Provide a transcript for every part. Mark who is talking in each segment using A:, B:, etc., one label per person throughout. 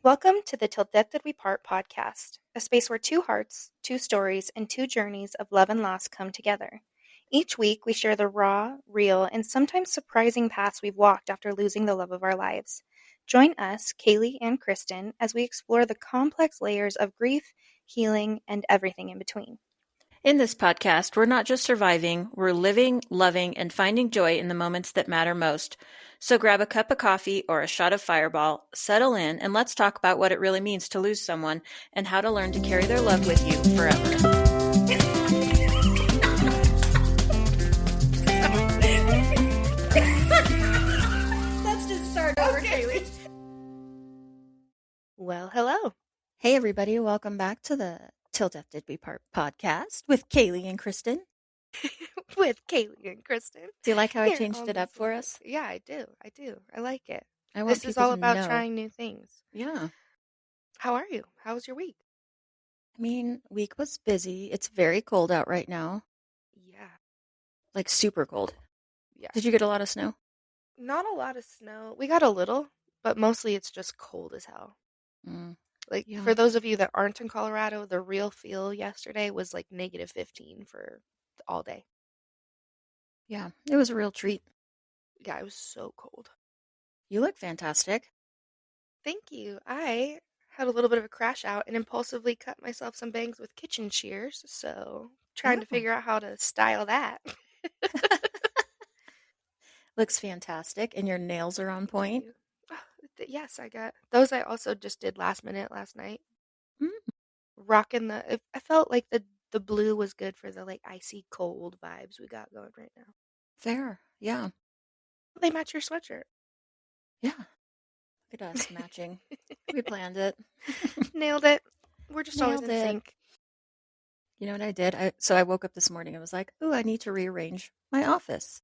A: Welcome to the Till Death Did We Part podcast, a space where two hearts, two stories, and two journeys of love and loss come together. Each week, we share the raw, real, and sometimes surprising paths we've walked after losing the love of our lives. Join us, Kaylee and Kristyn, as we explore the complex layers of grief, healing, and everything in between.
B: In this podcast, we're not just surviving, we're living, loving, and finding joy in the moments that matter most. So grab a cup of coffee or a shot of Fireball, settle in, and let's talk about what it really means to lose someone and how to learn to carry their love with you forever.
A: Let's just start over, Kaylee. Well, hello.
B: Hey, everybody. Welcome back to the Till Death Did We Part podcast with Kaylee and Kristyn.
A: With Kaylee and Kristyn.
B: Do you like how I changed it up for us?
A: Yeah, I do. I like it.
B: I want
A: This is all
B: people to
A: about
B: know.
A: trying new things.
B: Yeah.
A: How are you? How was your week?
B: I mean, week was busy. It's very cold out right now.
A: Yeah.
B: Like super cold.
A: Yeah.
B: Did you get a lot of snow?
A: Not a lot of snow. We got a little, but mostly it's just cold as hell. Like,
B: Yeah.
A: for those of you that aren't in Colorado, the real feel yesterday was like -15 for all day.
B: Yeah, it was a real treat.
A: Yeah, it was so cold.
B: You look fantastic.
A: Thank you. I had a little bit of a crash out and impulsively cut myself some bangs with kitchen shears, so trying to
B: Oh.
A: figure out how to style that.
B: Looks fantastic, and your nails are on point.
A: Yes, I got those. I also just did last minute last night.
B: Mm.
A: Rocking I felt like the blue was good for the like icy cold vibes we got going right now.
B: Fair, yeah.
A: They match your sweatshirt.
B: Yeah. Look at us matching. We planned it.
A: Nailed it. We're just always
B: Nailed
A: in
B: it.
A: sync.
B: You know what I did? So I woke up this morning and was like, "Ooh, I need to rearrange my office."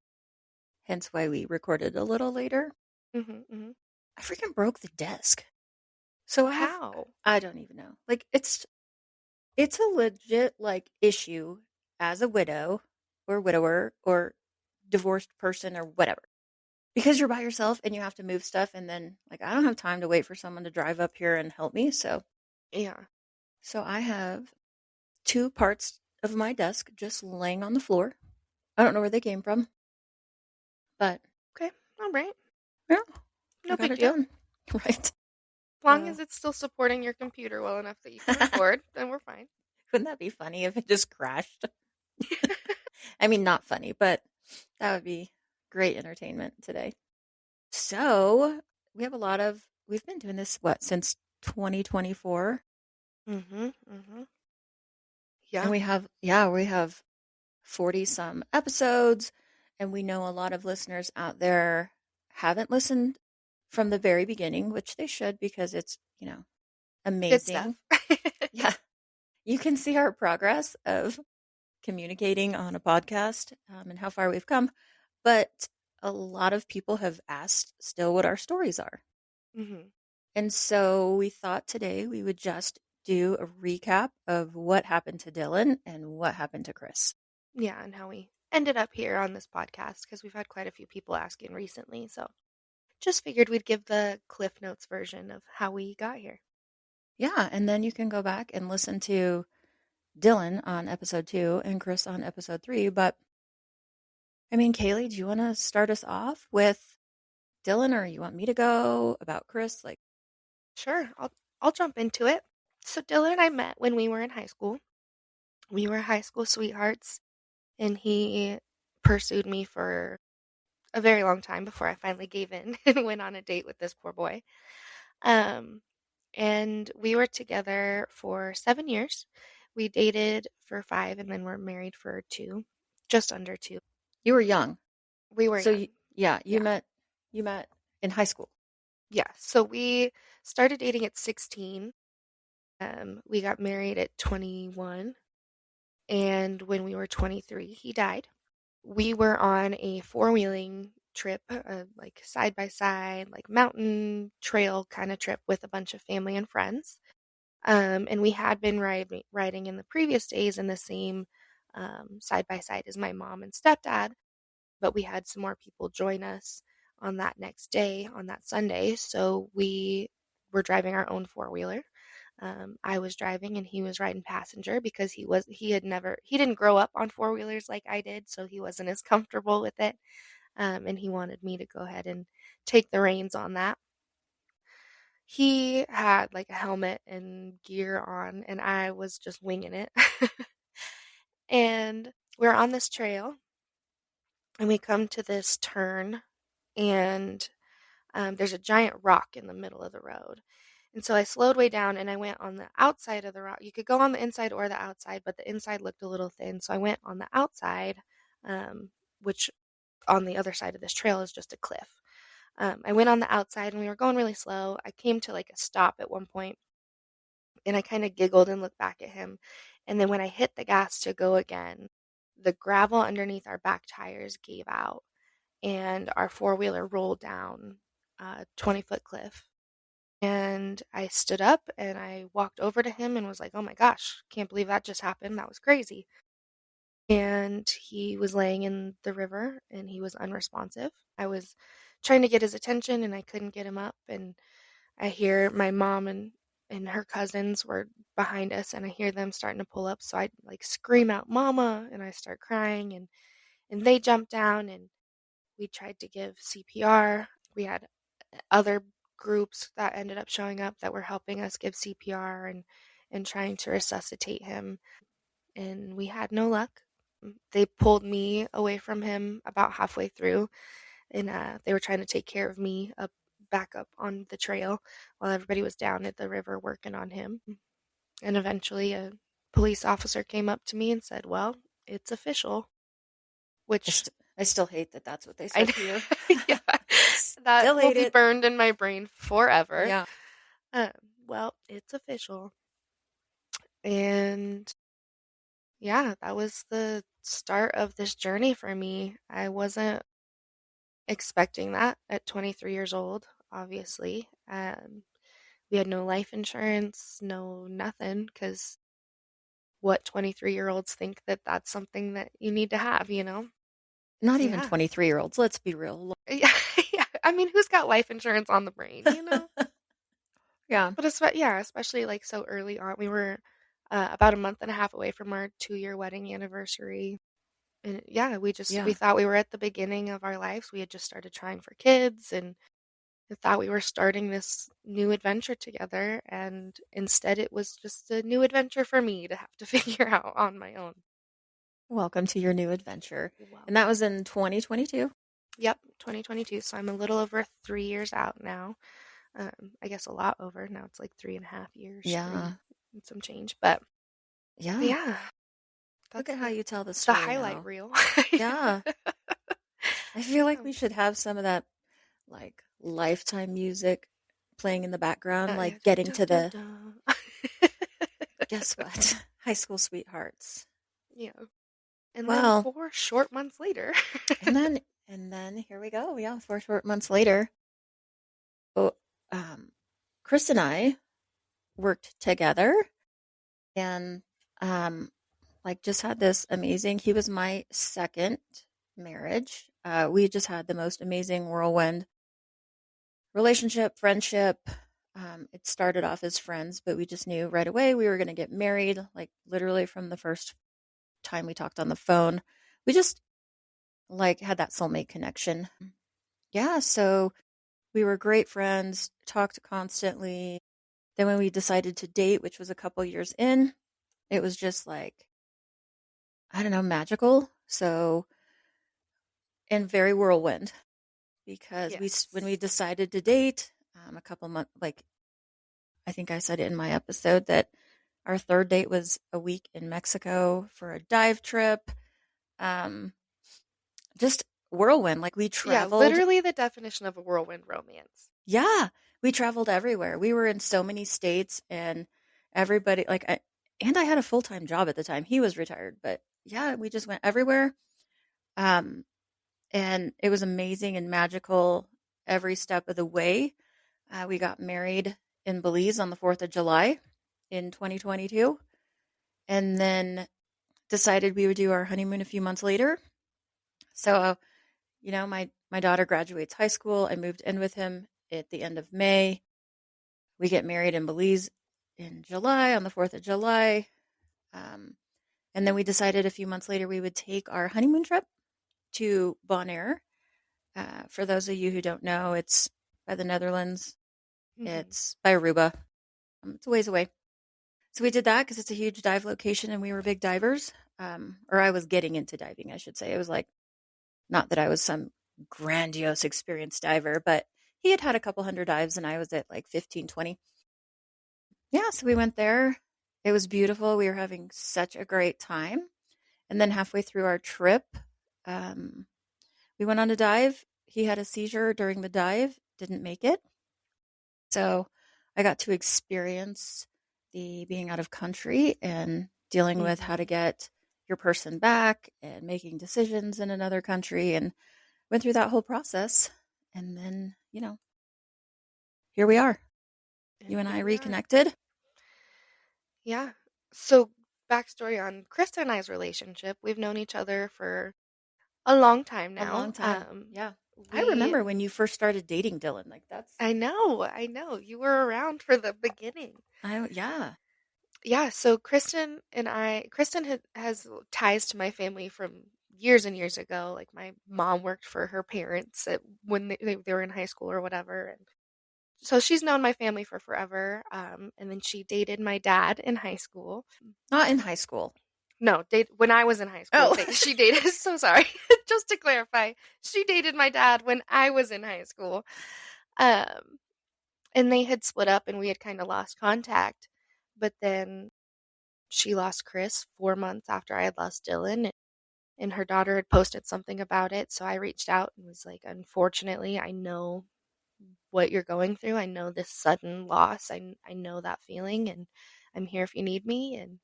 B: Hence why we recorded a little later. I freaking broke the desk. So
A: How?
B: I don't even know. Like it's a legit like issue as a widow or widower or divorced person or whatever. Because you're by yourself and you have to move stuff, and then like I don't have time to wait for someone to drive up here and help me. So
A: Yeah.
B: So I have 2 parts of my desk just laying on the floor. I don't know where they came from. But
A: Okay. All right.
B: yeah,
A: No
B: I got
A: big
B: it
A: deal.
B: done. Right.
A: As long as it's still supporting your computer well enough that you can record, then we're fine.
B: Wouldn't that be funny if it just crashed? I mean, not funny, but that would be great entertainment today. So we have we've been doing this, since 2024?
A: Yeah.
B: And we have 40 some episodes, and we know a lot of listeners out there haven't listened from the very beginning, which they should, because it's, amazing.
A: Good stuff.
B: Yeah. You can see our progress of communicating on a podcast and how far we've come. But a lot of people have asked still what our stories are. And so we thought today we would just do a recap of what happened to Dylan and what happened to Chris.
A: Yeah, and how we ended up here on this podcast, because we've had quite a few people asking recently. So just figured we'd give the Cliff Notes version of how we got here.
B: Yeah, and then you can go back and listen to Dylan on episode 2 and Chris on episode 3. But, I mean, Kaylee, do you want to start us off with Dylan, or you want me to go about Chris? Like,
A: sure, I'll jump into it. So Dylan and I met when we were in high school. We were high school sweethearts, and he pursued me for a very long time before I finally gave in and went on a date with this poor boy. And we were together for 7 years. We dated for 5, and then we're married for 2, just under 2.
B: you were young.
A: We were
B: So,
A: young.
B: you met in high school.
A: Yeah, so we started dating at 16. We got married at 21. And when we were 23, he died. We were on a 4-wheeling trip, like side by side, like mountain trail kind of trip with a bunch of family and friends. And we had been riding in the previous days in the same side by side as my mom and stepdad, but we had some more people join us on that next day, on that Sunday. So we were driving our own four-wheeler. I was driving and he was riding passenger because he didn't grow up on four-wheelers like I did, so he wasn't as comfortable with it. And he wanted me to go ahead and take the reins on that. He had like a helmet and gear on, and I was just winging it. And we're on this trail, and we come to this turn, and there's a giant rock in the middle of the road. And so I slowed way down and I went on the outside of the rock. You could go on the inside or the outside, but the inside looked a little thin. So I went on the outside, um, which on the other side of this trail is just a cliff. I went on the outside and we were going really slow. I came to like a stop at one point and I kind of giggled and looked back at him. And then when I hit the gas to go again, the gravel underneath our back tires gave out and our four-wheeler rolled down a 20-foot cliff. And I stood up and I walked over to him and was like, oh my gosh, can't believe that just happened. That was crazy. And he was laying in the river and he was unresponsive. I was trying to get his attention and I couldn't get him up. And I hear my mom and her cousins were behind us and I hear them starting to pull up. So I like scream out, Mama, and I start crying and they jumped down and we tried to give CPR. We had other groups that ended up showing up that were helping us give CPR and trying to resuscitate him. And we had no luck. They pulled me away from him about halfway through, and they were trying to take care of me back up on the trail while everybody was down at the river working on him. And eventually, a police officer came up to me and said, "Well, it's official,"
B: I,
A: which
B: st- I still hate that that's what they
A: I
B: said to you.
A: yeah, that
B: Still
A: will
B: hate
A: be
B: it.
A: burned in my brain forever.
B: Yeah.
A: Um, well, it's official. And yeah, that was the start of this journey for me. I wasn't expecting that at 23 years old, obviously. We had no life insurance, no nothing, because what 23-year-olds think that that's something that you need to have, you know?
B: Not even
A: Yeah.
B: 23-year-olds. Let's be real.
A: Yeah, yeah. I mean, who's got life insurance on the brain, you know?
B: Yeah.
A: But yeah, especially like so early on. We were about a month and a half away from our 2-year wedding anniversary. And yeah, we
B: Yeah.
A: thought we were at the beginning of our lives. We had just started trying for kids and I thought we were starting this new adventure together, and instead it was just a new adventure for me to have to figure out on my own.
B: Welcome to your new adventure. And that
A: Welcome.
B: was in 2022.
A: Yep, 2022. So I'm a little over 3 years out now. I guess a lot over. Now it's like 3.5 years,
B: Yeah.
A: three and some change. But
B: Yeah.
A: yeah,
B: Look
A: that's
B: at how you tell the
A: the
B: story
A: highlight
B: now.
A: reel.
B: Yeah. I feel like we
A: Um,
B: should have some of that like lifetime music playing in the background,
A: yeah,
B: like
A: dun,
B: getting
A: dun,
B: to
A: dun,
B: the
A: dun.
B: guess what? High school sweethearts.
A: Yeah. And then
B: Well,
A: 4 short months later.
B: and then and then here we go. Yeah, 4 short months later. Oh, um, Chris and I worked together and um like just had this amazing he was my second marriage. We just had the most amazing whirlwind relationship, friendship. It started off as friends, but we just knew right away we were going to get married, like literally from the first time we talked on the phone. We just like had that soulmate connection. Yeah, so we were great friends, talked constantly. Then when we decided to date, which was a couple years in, it was just like, I don't know, magical. So, and very whirlwind because when we
A: Yes.
B: decided to date, a couple months, like I think I said it in my episode that our third date was a week in Mexico for a dive trip. Um, just whirlwind. Like we
A: Yeah,
B: traveled.
A: literally the definition of a whirlwind romance.
B: Yeah, we traveled everywhere. We were in so many states, and everybody and I had a full time job at the time. He was retired, but yeah, we just went everywhere. Um, and it was amazing and magical every step of the way. We got married in Belize on the 4th of July in 2022, and then decided we would do our honeymoon a few months later. So, my daughter graduates high school. I moved in with him at the end of May. We get married in Belize in July, on the 4th of July. Um, and then we decided a few months later we would take our honeymoon trip to Bonaire. For those of you who don't know, it's by the Netherlands.
A: Hmm.
B: It's by Aruba. It's a ways away. So we did that because it's a huge dive location and we were big divers. Or I was getting into diving, I should say. It was like, not that I was some grandiose experienced diver, but he had had a couple hundred dives and I was at like 15, 20. Yeah, so we went there. It was beautiful. We were having such a great time. And then halfway through our trip, um, we went on a dive. He had a seizure during the dive, didn't make it. So I got to experience the being out of country and dealing with how to
A: Hmm.
B: get your person back and making decisions in another country and went through that whole process. And then, here we are.
A: And
B: You and
A: here
B: I
A: we are.
B: reconnected
A: Yeah. So, backstory on Krista and I's relationship. We've known each other for a long time
B: a long
A: now.
B: time. Yeah. I
A: We,
B: remember when you first started dating Dylan. Like that's
A: I know, you were around for the beginning.
B: yeah.
A: Yeah. So, Kristen has ties to my family from years and years ago. Like, my mom worked for her parents when they were in high school or whatever. And so, she's known my family for forever. And then she dated my dad in high school.
B: Not in high school.
A: No, when I was in high school,
B: Oh.
A: she dated. So sorry. Just to clarify, she dated my dad when I was in high school. Um, and they had split up, and we had kind of lost contact. But then she lost Chris 4 months after I had lost Dylan, and her daughter had posted something about it. So I reached out and was like, "Unfortunately, I know what you're going through. I know this sudden loss. I know that feeling, and I'm here if you need me." And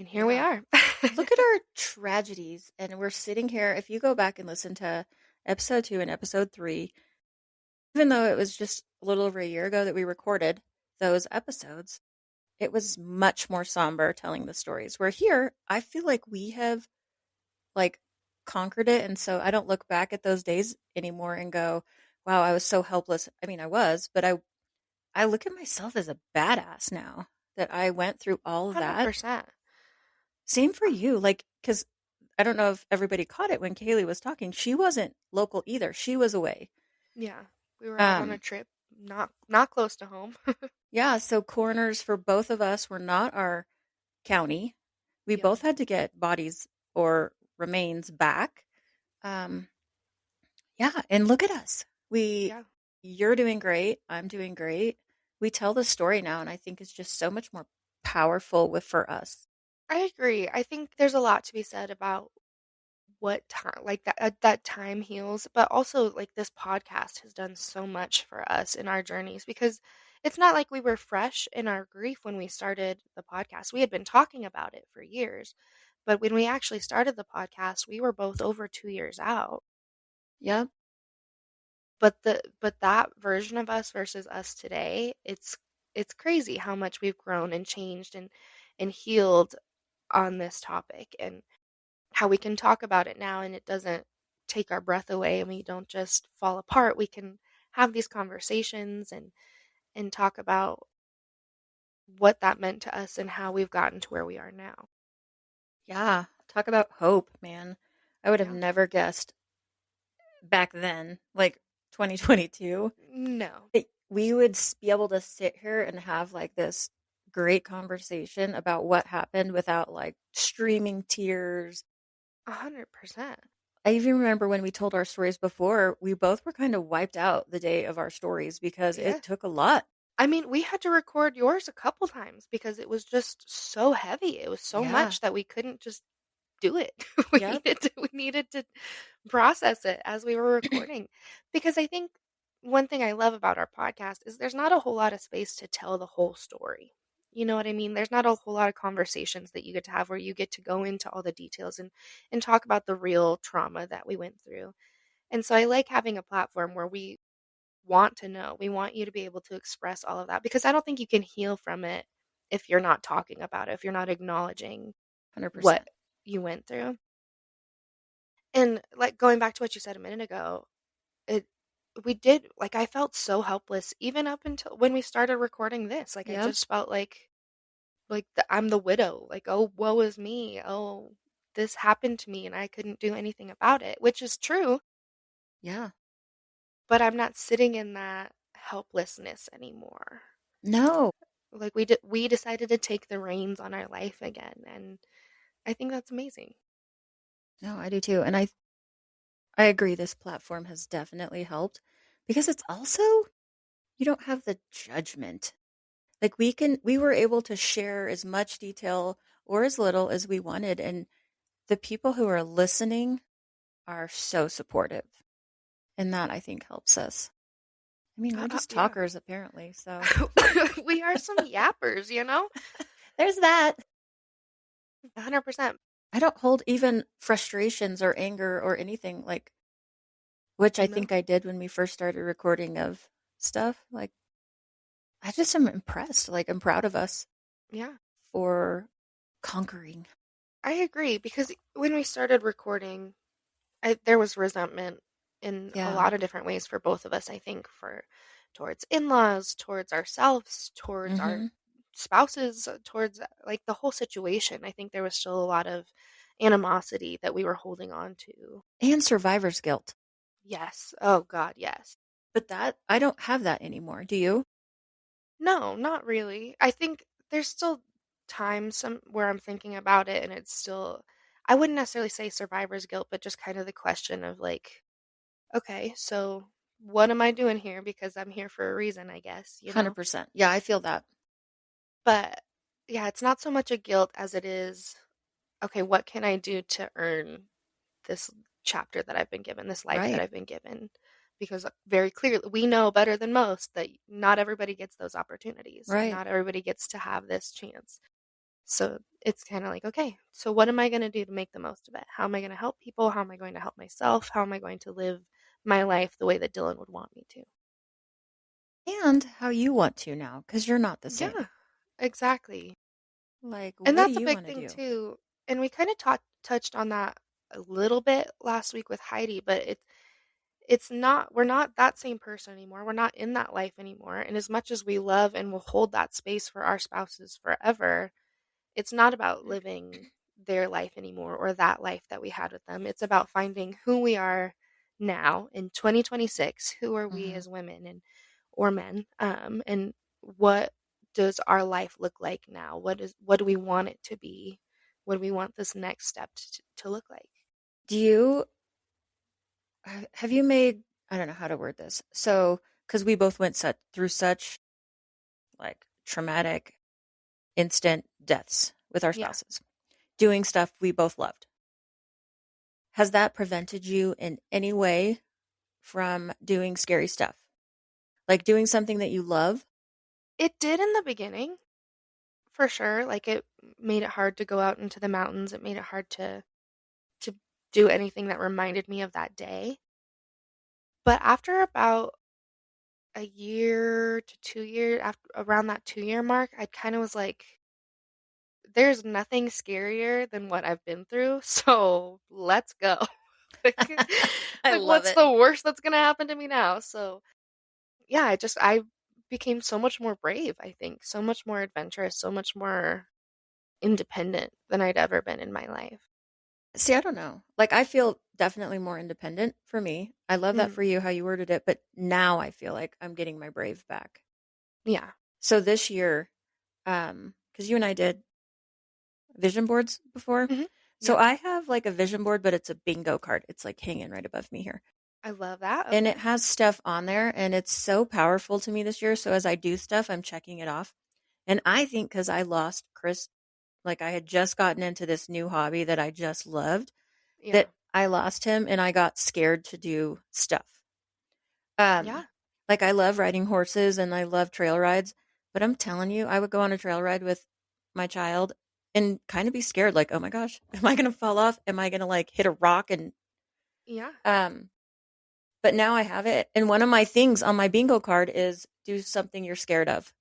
A: here we
B: Yeah.
A: are.
B: Look at our tragedies. And we're sitting here. If you go back and listen to episode 2 and episode 3, even though it was just a little over a year ago that we recorded those episodes, it was much more somber telling the stories. Where here, I feel like we have like conquered it. And so I don't look back at those days anymore and go, wow, I was so helpless. I mean, I was, but I look at myself as a badass now that I went through all of that.
A: 100%.
B: Same for you. Like, because I don't know if everybody caught it when Kaylee was talking. She wasn't local either. She was away.
A: Yeah. We were out on a
B: Um,
A: trip, not close to home.
B: yeah, so coroners for both of us were not our county. We
A: Yep.
B: both had to get bodies or remains back. Um, yeah, and look at us.
A: Yeah.
B: You're doing great. I'm doing great. We tell the story now, and I think it's just so much more powerful with for us.
A: I agree. I think there's a lot to be said about what time, like that time heals, but also like this podcast has done so much for us in our journeys because it's not like we were fresh in our grief when we started the podcast. We had been talking about it for years, but when we actually started the podcast, we were both over 2 years out.
B: Yep,
A: But that version of us versus us today, it's crazy how much we've grown and changed and healed on this topic and how we can talk about it now and it doesn't take our breath away and we don't just fall apart. We can have these conversations and talk about what that meant to us and how we've gotten to where we are now.
B: yeah. Talk about hope, man. I would have
A: Yeah.
B: never guessed back then, like 2022,
A: No.
B: that we would be able to sit here and have like this great conversation about what happened without like streaming tears.
A: 100%.
B: I even remember when we told our stories before, we both were kind of wiped out the day of our stories because
A: Yeah.
B: it took a lot.
A: I mean, we had to record yours a couple times because it was just so heavy. It was so
B: Yeah.
A: much that we couldn't just do it.
B: Yep.
A: We needed to process it as we were recording. Because I think one thing I love about our podcast is there's not a whole lot of space to tell the whole story. You know what I mean? There's not a whole lot of conversations that you get to have where you get to go into all the details and talk about the real trauma that we went through. And so I like having a platform where we want to know. We want you to be able to express all of that because I don't think you can heal from it if you're not talking about it, if you're not acknowledging what
B: 100%.
A: you went through. And like going back to what you said a minute ago, we did, like, I felt so helpless even up until when we started recording this. Like, I
B: Yep.
A: just felt like I'm the widow. Like, oh, woe is me. Oh, this happened to me and I couldn't do anything about it, which is true,
B: Yeah.
A: but I'm not sitting in that helplessness anymore.
B: No.
A: Like we decided to take the reins on our life again, and I think that's amazing.
B: No, I do too. And I agree this platform has definitely helped because it's also you don't have the judgment. Like we were able to share as much detail or as little as we wanted, and the people who are listening are so supportive. And that I think helps us. I mean, we're just
A: Yeah.
B: talkers apparently, so
A: We are some yappers, you know?
B: there's that.
A: 100%.
B: I don't hold even frustrations or anger or anything like which I
A: No.
B: think I did when we first started recording of stuff. Like I just am impressed. Like I'm proud of us
A: Yeah.
B: for conquering.
A: I agree because when we started recording, there was resentment in a
B: Yeah.
A: lot of different ways for both of us, I think, for towards in-laws, towards ourselves, towards our
B: Mhm.
A: spouses, towards like the whole situation. I think there was still a lot of animosity that we were holding on to.
B: And survivor's guilt.
A: Yes. Oh God, yes.
B: But that I don't have that anymore. Do you?
A: No, not really. I think there's still times where I'm thinking about it and it's still, I wouldn't necessarily say survivor's guilt, but just kind of the question of like, okay, so what am I doing here? Because I'm here for a reason, I guess, you know?
B: 100%. Yeah, I feel that.
A: But yeah, it's not so much a guilt as it is, okay, what can I do to earn this chapter that I've been given, this life that
B: Right.
A: I've been given? Because very clearly, we know better than most that not everybody gets those opportunities.
B: Right.
A: Not everybody gets to have this chance. So it's kind of like, okay, so what am I going to do to make the most of it? How am I going to help people? How am I going to help myself? How am I going to live my life the way that Dylan would want me to?
B: And how you want to now cuz you're not the same.
A: Yeah, exactly.
B: Like
A: And
B: what do
A: that's a
B: you
A: big
B: want to
A: thing
B: do?
A: too. And we kind of touched on that a little bit last week with Heidi, but it's not, we're not that same person anymore. We're not in that life anymore. And as much as we love and will hold that space for our spouses forever, it's not about living their life anymore or that life that we had with them. It's about finding who we are now in 2026. Who are we
B: Mhm.
A: as women and or men? And what does our life look like now? What do we want it to be? What do we want this next step to look like?
B: Do you have you made I don't know how to word this. So, cuz we both went through such like traumatic instant deaths with our
A: Yeah.
B: spouses, doing stuff we both loved. Has that prevented you in any way from doing scary stuff? Like doing something that you love?
A: It did in the beginning, for sure. Like it made it hard to go out into the mountains. It made it hard to do anything that reminded me of that day. But after about a year to 2 years, after around that 2 year mark, I kind of was like, there's nothing scarier than what I've been through, so let's go. like,
B: I
A: like
B: love
A: what's
B: it.
A: the worst that's gonna happen to me now? So yeah, I became so much more brave, I think, so much more adventurous, so much more independent than I'd ever been in my life.
B: See, I don't know. Like I feel definitely more independent for me. I love that
A: Mm,
B: for you how you worded it, but now I feel like I'm getting my brave back.
A: yeah.
B: So this year, cuz you and I did vision boards before.
A: Hmm.
B: So
A: Yep.
B: I have like a vision board, but it's a bingo card. It's like hanging right above me here.
A: I love that.
B: And
A: Okay.
B: it has stuff on there and it's so powerful to me this year. So as I do stuff, I'm checking it off. And I think because I lost Chris, like I had just gotten into this new hobby that I just loved,
A: Yeah.
B: that I lost him and I got scared to do stuff.
A: Yeah.
B: Like I love riding horses and I love trail rides, but I'm telling you, I would go on a trail ride with my child and kind of be scared, like, oh my gosh, am I gonna fall off? Am I gonna like hit a rock? And
A: Yeah.
B: um, but now I have it, and one of my things on my bingo card is do something you're scared of,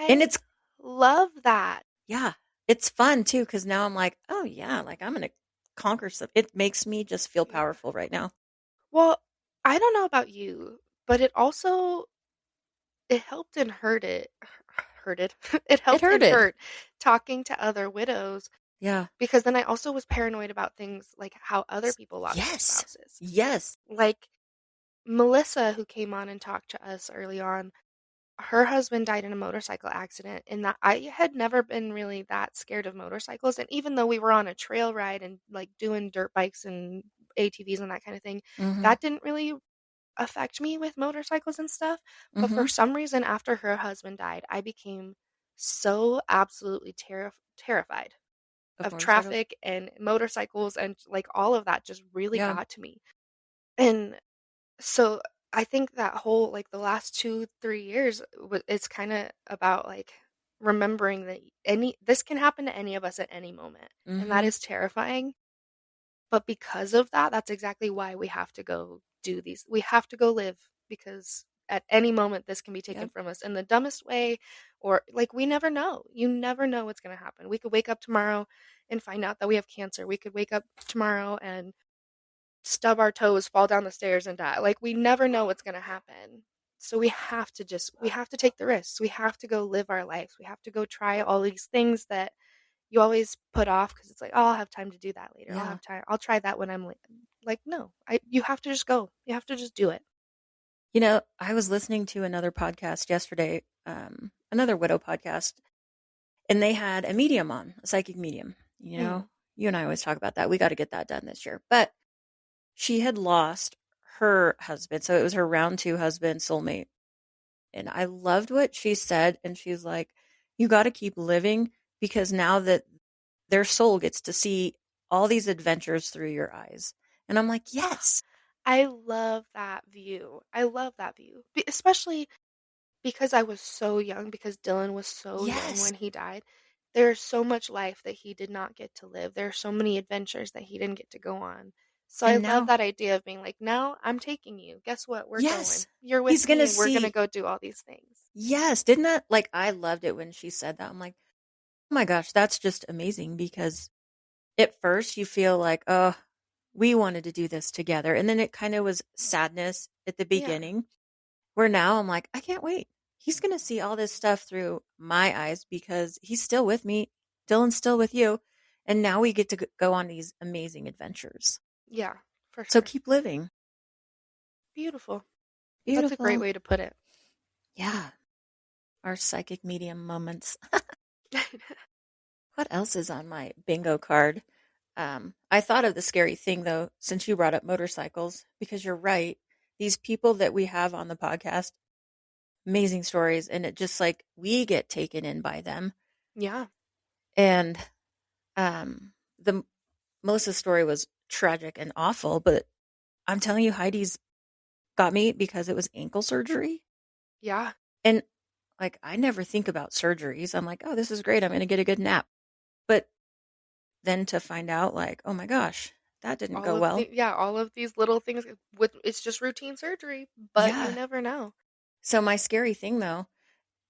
B: and
A: I
B: it's
A: love that.
B: yeah, it's fun too because now I'm like, oh yeah, like I'm gonna conquer some. It makes me just feel
A: Yeah.
B: powerful right now.
A: Well, I don't know about you, but it helped and hurted. It
B: It
A: helped and
B: hurted.
A: hurt talking to other widows
B: Yeah.
A: because then I also was paranoid about things like how other people lost their
B: Yes.
A: spouses.
B: Yes.
A: Like Melissa, who came on and talked to us early on, her husband died in a motorcycle accident, and that I had never been really that scared of motorcycles. And even though we were on a trail ride and like doing dirt bikes and ATVs and that kind of thing,
B: Mhm.
A: that didn't really affect me with motorcycles and stuff. But for
B: Mhm.
A: some reason, after her husband died, I became so absolutely terrified
B: Of
A: of
B: motorcycles?
A: traffic and motorcycles, and like all of that just really
B: Yeah.
A: got to me. And so I think that whole like the last 2, 3 years, it's kind of about like remembering that any this can happen to any of us at any moment, and that
B: Mhm.
A: is terrifying. But because of that, that's exactly why we have to go do these. We have to go live because at any moment this can be taken
B: Yep.
A: from us in the dumbest way, or like we never know. You never know what's going to happen. We could wake up tomorrow and find out that we have cancer. We could wake up tomorrow and stub our toes, fall down the stairs and die. Like we never know what's going to happen. So we have to take the risks. We have to go live our lives. We have to go try all these things that you always put off because it's like, oh, I'll have time to do that later. I'll
B: Yeah.
A: have time. I'll try that when I'm like, no, you have to just go. You have to just do it.
B: I was listening to another podcast yesterday, another widow podcast, and they had a medium on, a psychic medium.
A: Mm.
B: You and I always talk about that. We got to get that done this year. But she had lost her husband. So it was her round two husband, soulmate. And I loved what she said. And she's like, you got to keep living because now that their soul gets to see all these adventures through your eyes. And I'm like,
A: Oh,
B: yes,
A: I love that view. I love that view, especially because I was so young. Because Dylan was so young
B: yes.
A: when he died. There's so much life that he did not get to live. There are so many adventures that he didn't get to go on. So I
B: And
A: love
B: now,
A: that idea of being like, now I'm taking you. Guess what? We're going.
B: yes,
A: You're
B: he's
A: with
B: going
A: me,
B: to
A: and we're gonna
B: see.
A: go do all these things.
B: Yes. Didn't that, like, I loved it when she said that. I'm like, oh my gosh, that's just amazing because at first you feel like, oh, we wanted to do this together. And then it kind of was sadness at the
A: Yeah,
B: beginning, where now I'm like, I can't wait. He's going to see all this stuff through my eyes because he's still with me. Dylan's still with you. And now we get to go on these amazing adventures.
A: yeah, for
B: So
A: sure.
B: keep living.
A: Beautiful. That's a great
B: Beautiful.
A: way to put it.
B: Yeah. Our psychic medium moments. What else is on my bingo card? I thought of the scary thing though, since you brought up motorcycles, because you're right. These people that we have on the podcast, amazing stories, and it just like we get taken in by them.
A: Yeah,
B: And the Melissa's story was tragic and awful, but I'm telling you, Heidi's got me because it was ankle surgery.
A: yeah.
B: And like, I never think about surgeries. I'm like, oh, this is great. I'm going to get a good nap. But then to find out, like, oh my gosh, that didn't go well.
A: All of these little things with it's just routine surgery, but you
B: Yeah.
A: never know.
B: So my scary thing though,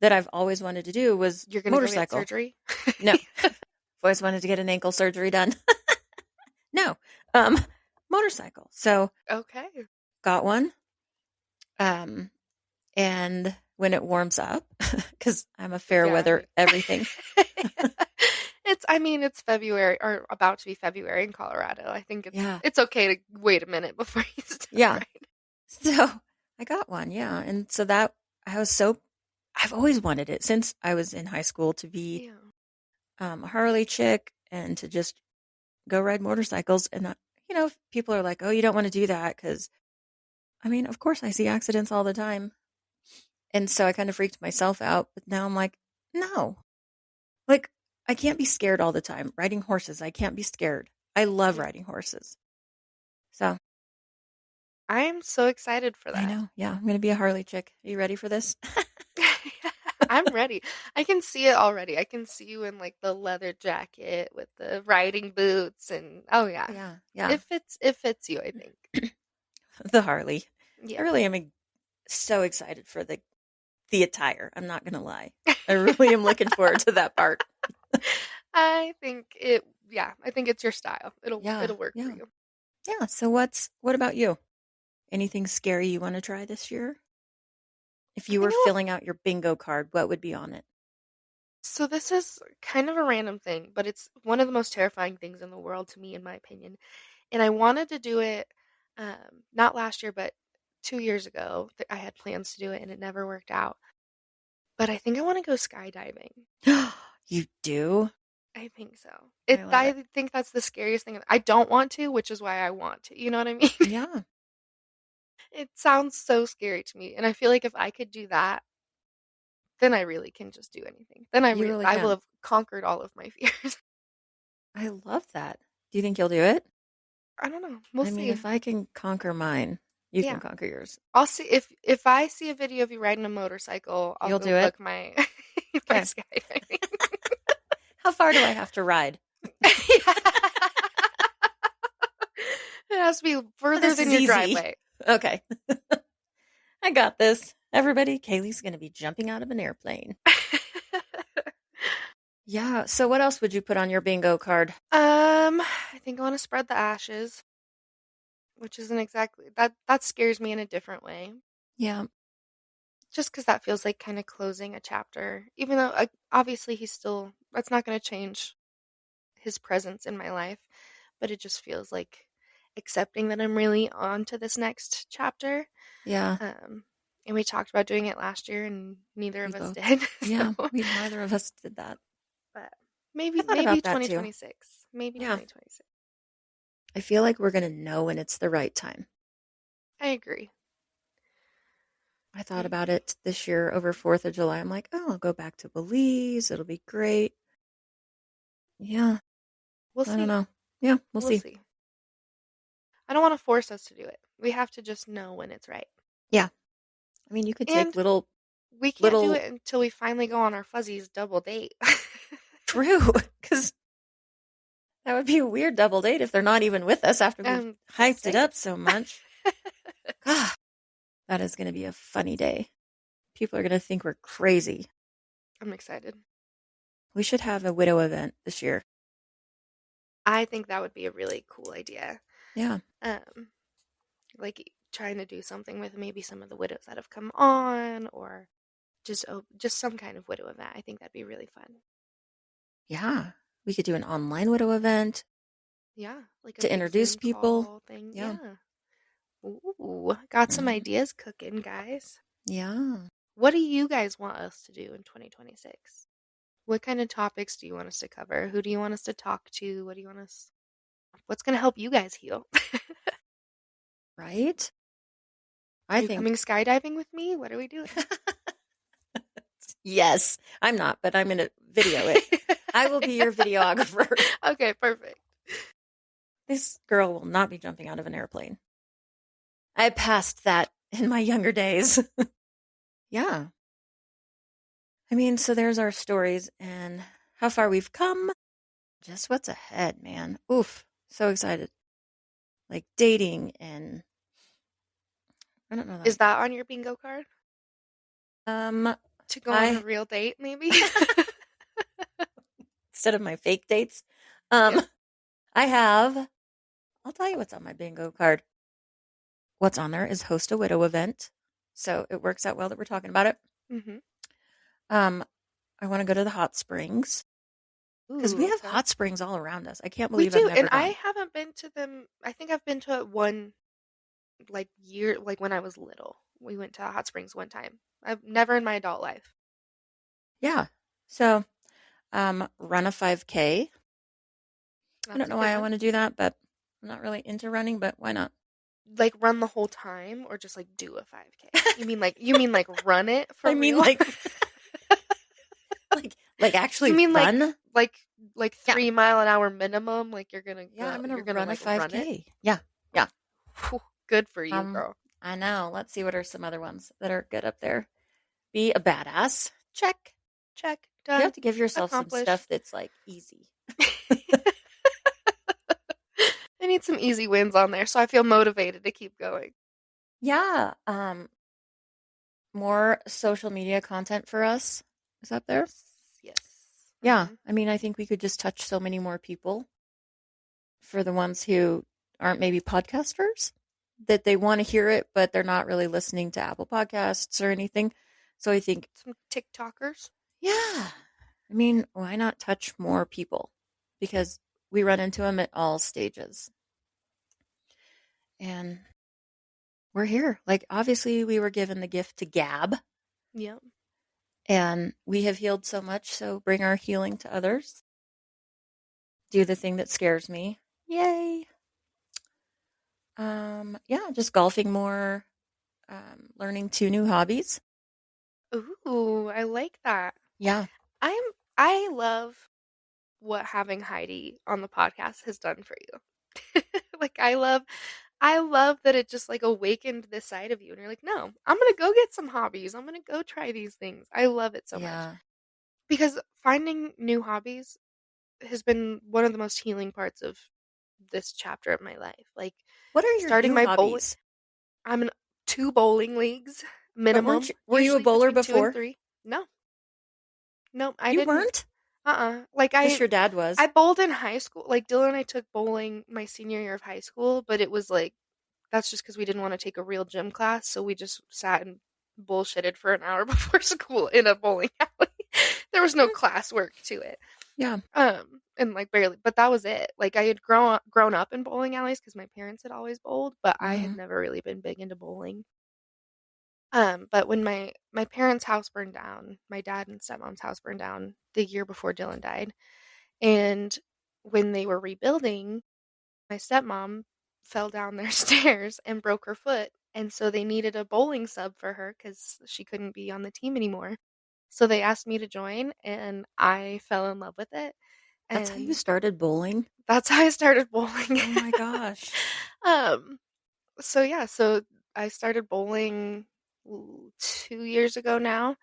B: that I've always wanted to do was
A: You're gonna go get
B: motorcycle.
A: surgery?
B: No, I've always wanted to get an ankle surgery done. No, um, motorcycle. So
A: Okay.
B: got one. Um, and when it warms up, because I'm a fair
A: Yeah, I
B: weather
A: mean
B: everything.
A: it's February or about to be February in Colorado. I think
B: Yeah,
A: it's okay to wait a minute before you start
B: yeah.
A: riding.
B: So I got one. Yeah, and so that I was so I've always wanted it since I was in high school to be
A: Yeah.
B: a Harley chick and to just go ride motorcycles. And people are like, "Oh, you don't want to do that," because I mean, of course, I see accidents all the time, and so I kind of freaked myself out. But now I'm like, no, like I can't be scared all the time. Riding horses, I can't be scared. I love
A: Yeah.
B: riding horses. So
A: I'm so excited for
B: I
A: that.
B: know, yeah, I'm gonna be a Harley chick. Are you ready for this?
A: I'm ready. I can see it already. I can see you in like the leather jacket with the riding boots and oh yeah.
B: Yeah, yeah.
A: It fits you, I think.
B: The Harley. I
A: Yeah.
B: really am so excited for the attire. I'm not gonna lie. I really am looking forward to that part.
A: I think it's your style.
B: Yeah,
A: It'll work for
B: yeah,
A: you.
B: yeah. So what about you? Anything scary you want to try this year? If
A: I
B: you were
A: think I want,
B: filling out your bingo card, what would be on it?
A: so this is kind of a random thing, but it's one of the most terrifying things in the world to me, in my opinion. And I wanted to do it, not last year, but 2 years ago. I had plans to do it, and it never worked out. But I think I want to go skydiving.
B: You do?
A: I think so.
B: I love it.
A: I think that's the scariest thing. I don't want to, which is why I want to. You know what I mean?
B: Yeah,
A: It sounds so scary to me, and I feel like if I could do that, then I really can just do anything. Then
B: you really
A: I will
B: can.
A: have conquered all of my fears.
B: I love that. Do you think you'll do it?
A: I don't know. We'll
B: I mean,
A: see.
B: if I can conquer mine, you can
A: Yeah.
B: conquer yours.
A: I'll see if I see a video of you riding a motorcycle, I'll
B: You'll
A: go
B: do it?
A: book my my
B: Okay.
A: skydiving.
B: How far do I have to ride?
A: It has to be further
B: This
A: than
B: is
A: your
B: easy.
A: driveway.
B: Okay. I got this. Everybody, Kaylee's going to be jumping out of an airplane. Yeah. So, what else would you put on your bingo card?
A: I think I want to spread the ashes, which isn't exactly that scares me in a different way.
B: Yeah.
A: Just because that feels like kind of closing a chapter, even though obviously that's not going to change his presence in my life, but it just feels like accepting that I'm really on to this next chapter.
B: Yeah.
A: Um, and we talked about doing it last year, and neither
B: We
A: of us
B: both.
A: did.
B: Yeah.
A: So,
B: Neither of us did that.
A: but
B: I thought
A: maybe
B: about that too.
A: 2026, maybe
B: Yeah.
A: 2026.
B: I feel like we're going to know when it's the right time.
A: I agree.
B: I
A: I
B: thought about
A: agree.
B: it this year over 4th of July. I'm like, oh, I'll go back to Belize. It'll be great. Yeah.
A: We'll
B: I don't
A: see.
B: know. Yeah. We'll
A: We'll
B: see.
A: see. I don't want to force us to do it. We have to just know when it's right.
B: Yeah. I mean, you could take
A: And
B: little,
A: we can't do
B: little,
A: it until we finally go on our fuzzies double date.
B: true, because that would be a weird double date if they're not even with us after we've
A: Just
B: hyped it
A: saying.
B: up so much. God, that is going to be a funny day. People are going to think we're crazy.
A: I'm excited.
B: We should have a widow event this year.
A: I think that would be a really cool idea.
B: Yeah.
A: Like trying to do something with maybe some of the widows that have come on, or just some kind of widow event. I think that'd be really fun.
B: Yeah. We could do an online widow event
A: Yeah, like a
B: to
A: big
B: introduce
A: Zoom
B: people.
A: call thing.
B: Yeah.
A: Yeah. Ooh, got some
B: Mhm.
A: ideas cooking, guys.
B: Yeah.
A: What do you guys want us to do in 2026? What kind of topics do you want us to cover? Who do you want us to talk to? What do you want us? What's going to help you guys heal?
B: Right?
A: Are
B: I
A: you
B: think,
A: coming skydiving with me? What are we doing?
B: yes. I'm not, but I'm going to video it. I will be your videographer.
A: Okay, perfect.
B: This girl will not be jumping out of an airplane. I passed that in my younger days. Yeah. I mean, so there's our stories and how far we've come. Just what's ahead, man. Oof. So excited. Like dating and I don't know
A: Is
B: that.
A: that on your bingo card?
B: Um
A: To go on a
B: I
A: real date, maybe?
B: instead of my fake dates.
A: Yep.
B: Um I have I'll tell you what's on my bingo card. What's on there is host a widow event. So it works out well that we're talking about it.
A: Mm-hmm.
B: Um I want to go to the hot springs. Because
A: Ooh,
B: we have
A: okay.
B: hot springs all around us. I can't
A: We
B: believe I've
A: do, and
B: never
A: I
B: gone.
A: haven't been to them. I think I've been to one like year, like when I was little. We went to hot springs one time. I've never in my adult life.
B: Yeah. So, run a 5K. I don't
A: That's a
B: know why
A: good
B: I
A: one.
B: want to do that, but I'm not really into running, but why not?
A: Like run the whole time, or just like do a 5K? You mean like run it for
B: I mean,
A: real?
B: like, like
A: You
B: actually
A: mean
B: run.
A: like like
B: Yeah.
A: 3 mile an hour minimum? Like
B: Yeah, I'm
A: you're
B: gonna
A: gonna
B: run a
A: like run it?
B: 5K. Yeah. Yeah.
A: Whew, good for you,
B: Um,
A: girl.
B: I know. Let's see what are some other ones that are good up there. Be a badass. Check.
A: Check
B: You
A: done.
B: have to give yourself some
A: Accomplished.
B: stuff that's like easy.
A: I need some easy wins on there, so I feel motivated to keep going.
B: Yeah. More social media content for us is up there.
A: Yes, yes.
B: Yeah, I mean, I think we could just touch so many more people for the ones who aren't maybe podcasters. that they want to hear it, but they're not really listening to Apple Podcasts or anything. So I think,
A: Some TikTokers.
B: yeah, I mean, why not touch more people? Because we run into them at all stages. And we're here. Like, obviously, we were given the gift to gab,
A: Yep.
B: and we have healed so much. So bring our healing to others. Do the thing that scares me. Yay. Yeah, just golfing more, learning 2 new hobbies.
A: Ooh, I like that.
B: Yeah,
A: I'm I love what having Heidi on the podcast has done for you. Like I love that it just like awakened this side of you and you're like, "No, I'm going to go get some hobbies. I'm going to go try these things." I love it so much.
B: yeah.
A: Because finding new hobbies has been one of the most healing parts of this chapter of my life. Like
B: What are your
A: starting
B: new
A: my bowling,
B: hobbies?
A: I'm in 2 bowling leagues
B: But weren't
A: minimum,
B: you, were you a
A: usually
B: bowler
A: between 2 and
B: before?
A: 3. No. No, I
B: You
A: didn't.
B: weren't?
A: Like
B: Just
A: I
B: your dad
A: I
B: was.
A: bowled in high school. Like Dylan and I took bowling my senior year of high school, but it was like that's just because we didn't want to take a real gym class, so we just sat and bullshitted for an hour before school in a bowling alley. There was no
B: Hmm,
A: class work to it.
B: yeah.
A: And like barely, but that was it. Like I had grown up in bowling alleys because my parents had always bowled, but I had
B: Hmm.
A: never really been big into bowling. But when my parents' house burned down, my dad and stepmom's house burned down the year before Dylan died, and when they were rebuilding, my stepmom fell down their stairs and broke her foot, and so they needed a bowling sub for her because she couldn't be on the team anymore. So they asked me to join, and I fell in love with it,
B: That's how you
A: and
B: started bowling?
A: that's how I started bowling.
B: Oh my gosh.
A: um, so yeah, so I started bowling 2 years ago now,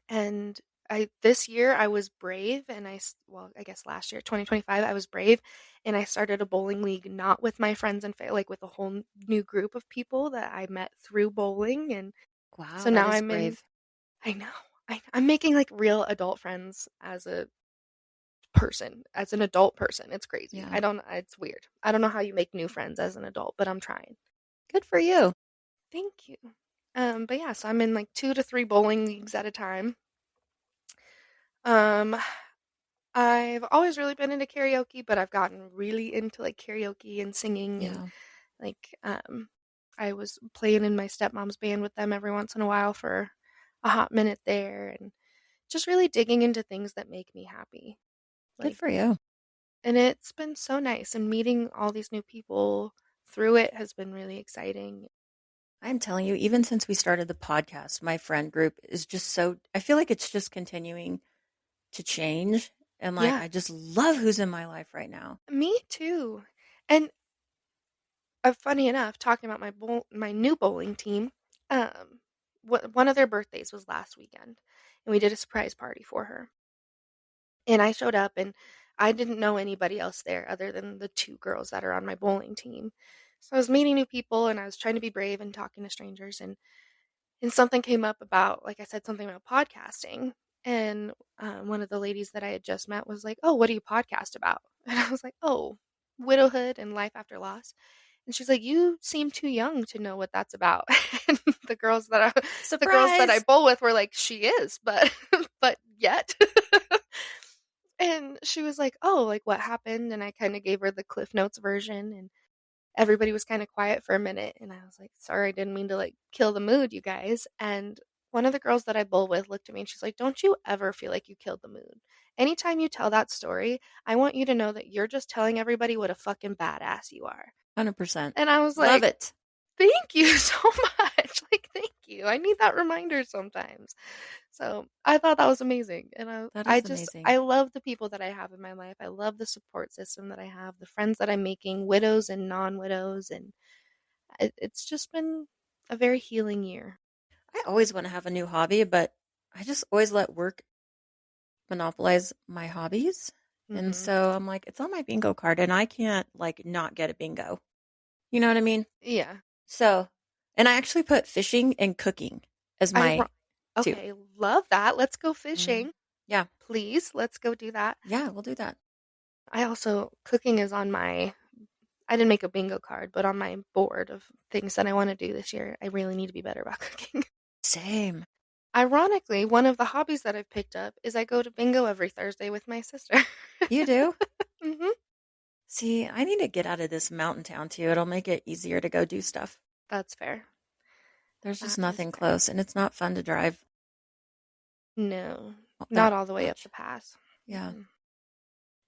A: and I this year I was brave, and well, I guess last year, 2025, I was brave, and I started a bowling league not with my friends and like with a whole new group of people that I met through bowling, and
B: Wow,
A: so
B: that
A: now
B: is
A: I'm in.
B: brave.
A: I know. I'm making like real adult friends as a person, as an adult person. It's crazy.
B: Yeah.
A: It's weird. I don't know how you make new friends as an adult, but I'm trying.
B: Good for you.
A: Thank you. But yeah, so I'm in like 2 to 3 bowling leagues at a time. Um, I've always really been into karaoke, but I've gotten really into like karaoke and singing and
B: Yeah.
A: like I was playing in my stepmom's band with them every once in a while for a hot minute there and just really digging into things that make me happy.
B: Good
A: Like
B: for you.
A: and it's been so nice and meeting all these new people through it has been really exciting.
B: I'm telling you, even since we started the podcast, my friend group is just so, I feel like it's just continuing to change. And like,
A: Yeah,
B: I just love who's in my life right now.
A: me too. And funny enough, talking about my new bowling team, um, one of their birthdays was last weekend, and we did a surprise party for her. And I showed up, and I didn't know anybody else there other than the 2 girls that are on my bowling team. So I was meeting new people, and I was trying to be brave and talking to strangers, and something came up about, like I said, something about podcasting. And one of the ladies that I had just met was like, "Oh, what do you podcast about?" And I was like, "Oh, widowhood and life after loss." And she's like, "You seem too young to know what that's about." And the girls that I
B: Surprise.
A: bowl with were like, "She is, but but yet." And she was like, "Oh, like what happened?" And I kind of gave her the Cliff Notes version, and everybody was kind of quiet for a minute. And I was like, "Sorry, I didn't mean to like kill the mood, you guys." And one of the girls that I bowl with looked at me and she's like, "Don't you ever feel like you killed the mood? Anytime you tell that story, I want you to know that you're just telling everybody what a fucking badass you are."
B: 100%.
A: And I was
B: Love
A: like,
B: it.
A: "Thank you so much. Like, thank you. I need that reminder sometimes." So I thought that was amazing. And
B: That
A: I
B: is
A: just,
B: amazing.
A: I love the people that I have in my life. I love the support system that I have, the friends that I'm making, widows and non widows. And it's just been a very healing year.
B: I always want to have a new hobby, but I just always let work monopolize my hobbies. And
A: Hmm.
B: so I'm like, it's on my bingo card and I can't like not get a bingo. You know what I mean?
A: Yeah.
B: So, and I actually put fishing and cooking as
A: I,
B: my two.
A: okay. Love that. Let's go
B: Mm.
A: fishing.
B: Yeah.
A: Please. Let's go do that.
B: Yeah, we'll do that.
A: I also, cooking is on I didn't make a bingo card, but on my board of things that I want to do this year, I really need to be better about cooking.
B: Same.
A: Ironically, one of the hobbies that I've picked up is I go to bingo every Thursday with my sister.
B: You do?
A: hmm
B: See, I need to get out of this mountain town too. It'll make it easier to go do stuff.
A: That's fair.
B: There's just
A: That is
B: nothing
A: fair.
B: close, and it's not fun to drive
A: No,
B: that
A: not all the way up
B: much.
A: the pass.
B: Yeah.
A: Mm-mm.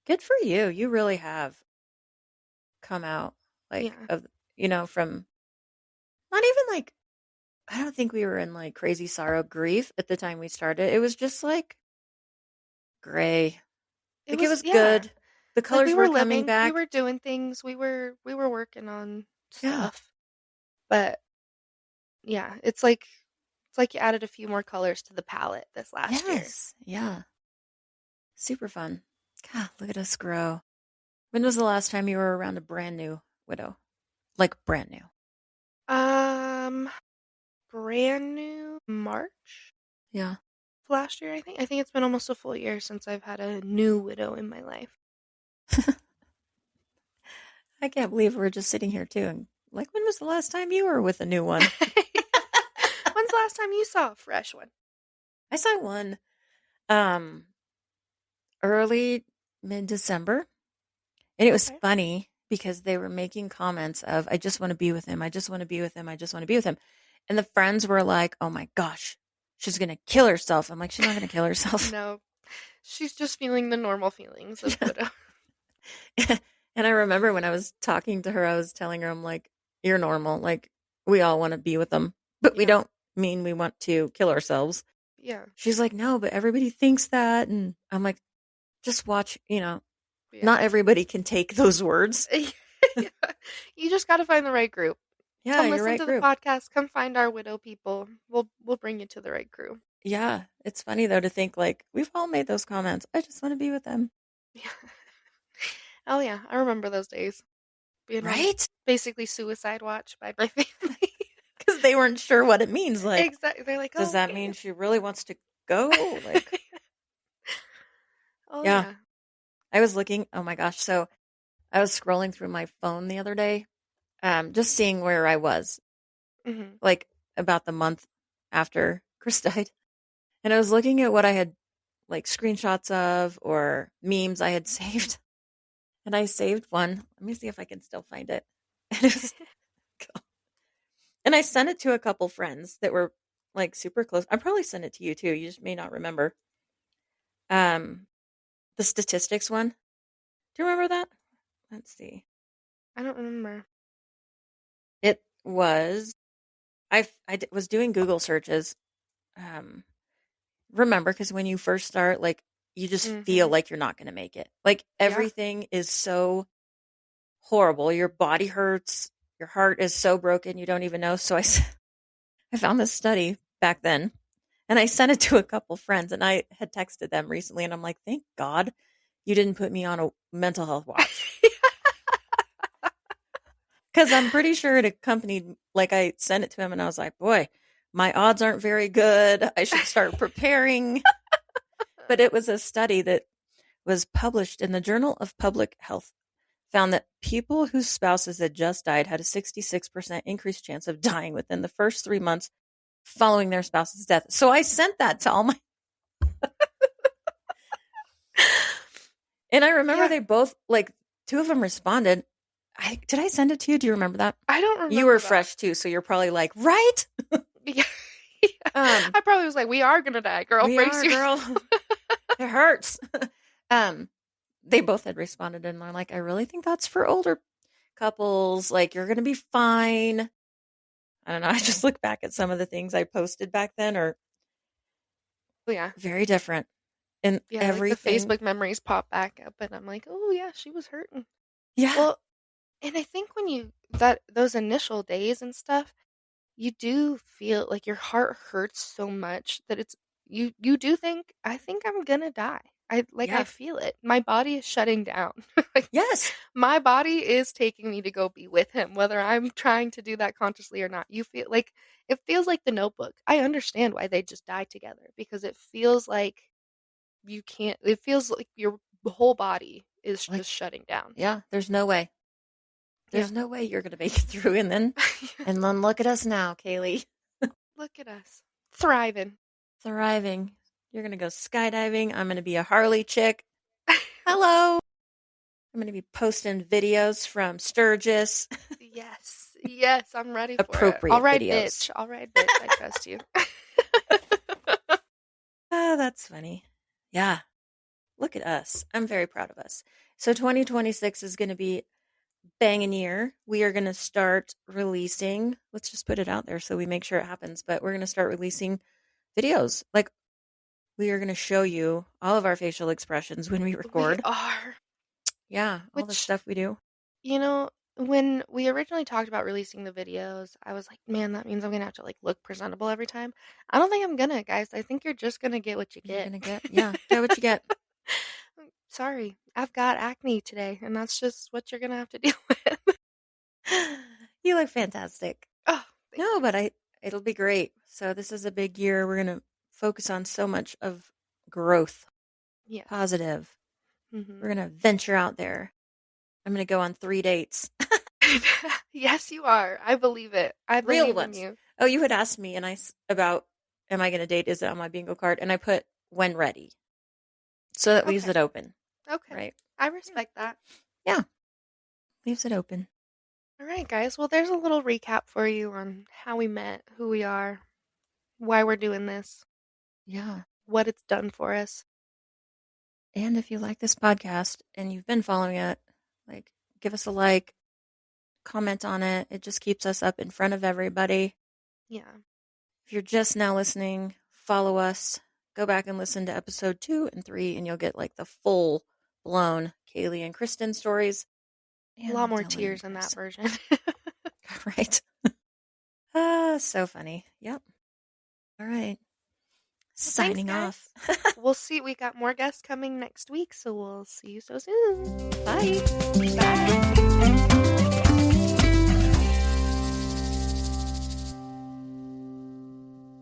B: Good for you. You really have come out like
A: Yeah.
B: of, from not even like, I don't think we were in like crazy sorrow grief at the time we started. It was just like gray.
A: It
B: Like it
A: was,
B: was
A: yeah.
B: good. The
A: Like we
B: colors
A: were
B: were coming
A: living, we
B: back.
A: were doing things, we were working on
B: Yeah.
A: stuff. But yeah, it's like you added a few more colors to the palette this last year.
B: Yes. Yeah. Super fun. God, look at us grow. When was the last time you were around a brand new widow? Like brand new.
A: Um, brand new March
B: Yeah.
A: of last year, I think. I think it's been almost a full year since I've had a new widow in my life.
B: I can't believe we're just sitting here too. And like, when was the last time you were with a new one?
A: When's the last time you saw a fresh one?
B: I saw one um early mid-December, and it was
A: Okay.
B: funny because they were making comments of, I just want to be with him. I just want to be with him. I just want to be with him. And the friends were like, "Oh my gosh, she's going to kill herself." I'm like, "She's not going to kill herself."
A: No, she's just feeling the normal feelings of widow.
B: And I remember when I was talking to her, I was telling her, I'm like, "You're normal. Like, we all want to be with them, but we
A: Yeah,
B: don't mean we want to kill ourselves."
A: yeah,
B: She's like, "No, but everybody thinks that." And I'm like, "Just watch,
A: yeah.
B: not everybody can take those words."
A: Yeah. You just got to find the right group.
B: Yeah,
A: Come
B: you're
A: listen
B: right
A: to the
B: group.
A: podcast. Come find our widow people. We'll bring you to the right crew.
B: Yeah, it's funny though to think like we've all made those comments. I just want to be with them.
A: Yeah. Oh yeah, I remember those days. Being on
B: Right?
A: basically suicide watch by my family.
B: Because they weren't sure what it means. Like,
A: Exactly. They're like,
B: does
A: "Oh,
B: that mean
A: okay."
B: she really wants to go? Like,
A: Oh
B: yeah.
A: yeah.
B: I was looking, oh my gosh. So I was scrolling through my phone the other day, just seeing where I was,
A: Mhm.
B: like about the month after Chris died. And I was looking at what I had like screenshots of or memes I had saved. And I saved one. Let me see if I can still find it. And it was, and I sent it to a couple friends that were like super close. I probably sent it to you too. You just may not remember. Um, the statistics one. Do you remember that? Let's see.
A: I don't remember.
B: It was was doing Google searches. Um, remember, because when you first start, like you just feel
A: Mhm.
B: like you're not going to make it. Like
A: Yeah.
B: everything is so horrible. Your body hurts. Your heart is so broken you don't even know. So I found this study back then, and I sent it to a couple friends, and I had texted them recently, and I'm like, thank God you didn't put me on a mental health watch. Because I'm pretty sure it accompanied, like I sent it to him and I was like, boy, my odds aren't very good. I should start preparing. But it was a study that was published in the Journal of Public Health, found that people whose spouses had just died had a 66% increased chance of dying within the first 3 months following their spouse's death. So I sent that to all my, and I remember
A: Yeah.
B: they both, like, two of them responded. Did I send it to you? Do you remember that?
A: I don't
B: You were
A: remember that.
B: fresh too, so you're probably like, right?
A: Yeah. Yeah.
B: Um,
A: I probably was like, "We are gonna die, girl.
B: we
A: Brace
B: are,
A: yourself."
B: girl. It hurts. um, they both had responded and they're like, I really think that's for older couples. Like, you're gonna be fine. I don't know. I just look back at some of the things I posted back then are
A: Yeah.
B: very different in
A: Yeah, like the
B: everything.
A: Facebook memories pop back up and I'm like, "Oh yeah, she was hurting."
B: Yeah.
A: Well, and I think when you that those initial days and stuff, you do feel like your heart hurts so much that you do think, "I think I'm gonna die." I
B: Yeah.
A: feel it. My body is shutting down. Like,
B: Yes.
A: my body is taking me to go be with him, whether I'm trying to do that consciously or not. You feel like it feels like The Notebook. I understand why they just die together because it feels like you can't it feels like your whole body is
B: Like,
A: just shutting down.
B: yeah, there's no way.
A: Yeah.
B: There's no way you're going to make it through. And then look at us now, Kaylee.
A: Look at us. Thriving.
B: Thriving. You're going to go skydiving. I'm going to be a Harley chick. Hello. I'm going to be posting videos from Sturgis.
A: Yes. Yes, I'm ready for it. I'll
B: Appropriate
A: ride
B: videos.
A: bitch. I'll ride bitch. I trust you.
B: Oh, that's funny. Yeah. Look at us. I'm very proud of us. So 2026 is going to be banging year. We are going to start releasing, let's just put it out there so we make sure it happens, but we're going to start releasing videos. Like, we are going to show you all of our facial expressions when we
A: We
B: record.
A: are.
B: Yeah, all the
A: Which,
B: stuff we do.
A: you know, when we originally talked about releasing the videos, I was like, man, that means I'm gonna have to like look presentable every time. I don't think I'm gonna, guys. I think you're just gonna get what you
B: You're
A: get.
B: going to get what you get.
A: Sorry, I've got acne today, and that's just what you're gonna have to deal with.
B: You look fantastic.
A: Oh, thank
B: No,
A: you.
B: but it'll be great. So this is a big year. We're going to focus on so much of growth,
A: Yes.
B: positive.
A: Mm-hmm.
B: We're going to venture out there. I'm going to go on 3 dates.
A: Yes, you are. I believe it. I
B: Real
A: believe in
B: ones.
A: you.
B: Oh, you had asked me about am I going to date? Is it on my bingo card? And I put when ready. So that leaves
A: Okay.
B: it open.
A: Okay.
B: Right.
A: I respect that.
B: Yeah. Leaves it open.
A: All right, guys. Well, there's a little recap for you on how we met, who we are, why we're doing this,
B: Yeah.
A: what it's done for us.
B: And if you like this podcast and you've been following it, like give us a like, comment on it. It just keeps us up in front of everybody.
A: Yeah.
B: If you're just now listening, follow us. Go back and listen to episode 2 and 3, and you'll get like the full blown Kaylee and Kristyn stories.
A: A
B: And
A: lot
B: the
A: more
B: Dylan and
A: tears in that
B: Chris.
A: version.
B: Right. So funny. Yep. All right. Signing
A: Thanks,
B: off.
A: we'll see. We got more guests coming next week, so we'll see you so soon.
B: Bye.
A: Bye.